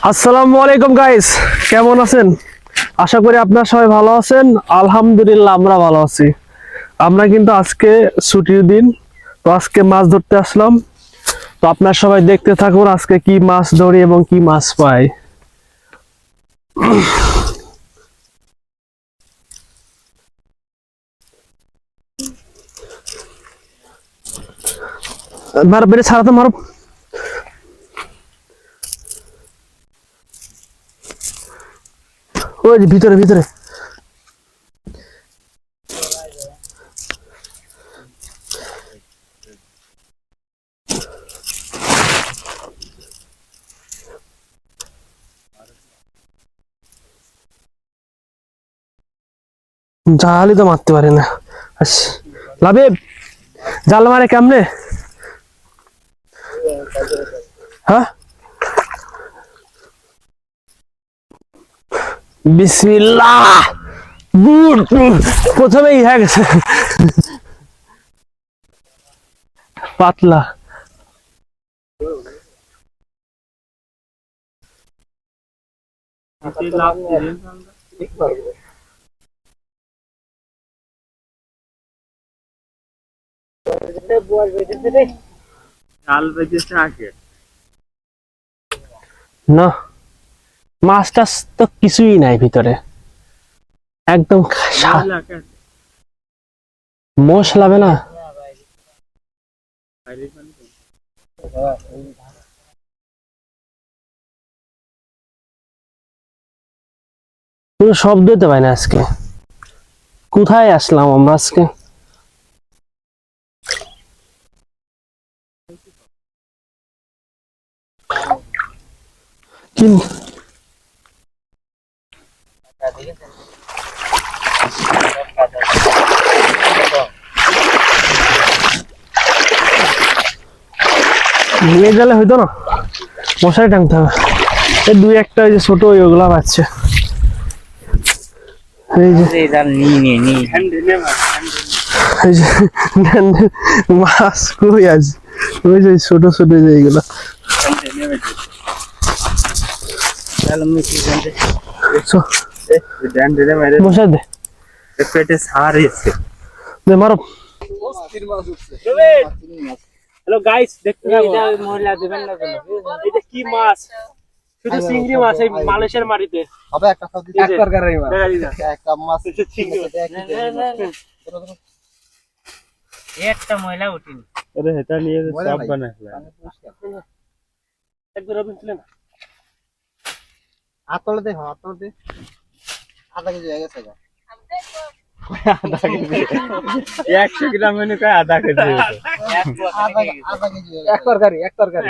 আসসালামু আলাইকুম গাইস, কেমন আছেন? আশা করি আপনারা সবাই ভালো আছেন। আলহামদুলিল্লাহ আমরা ভালো আছি। আমরা কিন্তু আজকে ছুটির দিন, তো আজকে মাছ ধরতে আসলাম। তো আপনারা সবাই দেখতে থাকুন আজকে কি মাছ ধরি এবং কি মাছ পাই। মারো বেড়ে ছাড়াতে মারো। ওই যে ভিতরে ভিতরে জালই তো মারতে পারে না। লাভে জাল মারে কেমনে? হ্যাঁ, বিসমিল্লাহ। প্রথমেই হয়ে গেছে পাতলা। না, মাছ টাছ তো কিছুই নাই ভিতরে, একদম মশলাবে না। কোনো শব্দ দিতে পাই না আজকে। কোথায় আসলাম আমরা আজকে? নিয়ে গেলে হইতো না, মশারি টাঙতে হবে। এই দুই একটা ওই যে ছোট ওইগুলা পাচ্ছে। এই যে মাছ কই আছে, ওই যে ছোট ছোট যে এইগুলা। মশাই দে, পেটে সার এসে মারো। হ্যালো গাইস, দেখতে মহিলা দেবেন না কেন? এটা কি মাছ? শুধু চিংড়ি মাছ, এই মালয়েশিয়ার মাটিতে হবে একটা এক তরকারি মাছ, একটা মাছ চিংড়ি একটা মহিলা উঠিনি। আরে এটা নিয়ে সব বানাইলা একবার রবিন ছিল না। আতলে দেখো, আতলে দে। আধা কেজি হয়ে গেছে। আধা কেজি 100 গ্রাম মানে কয় আধা কেজি? আধা কেজি এক তরকারি।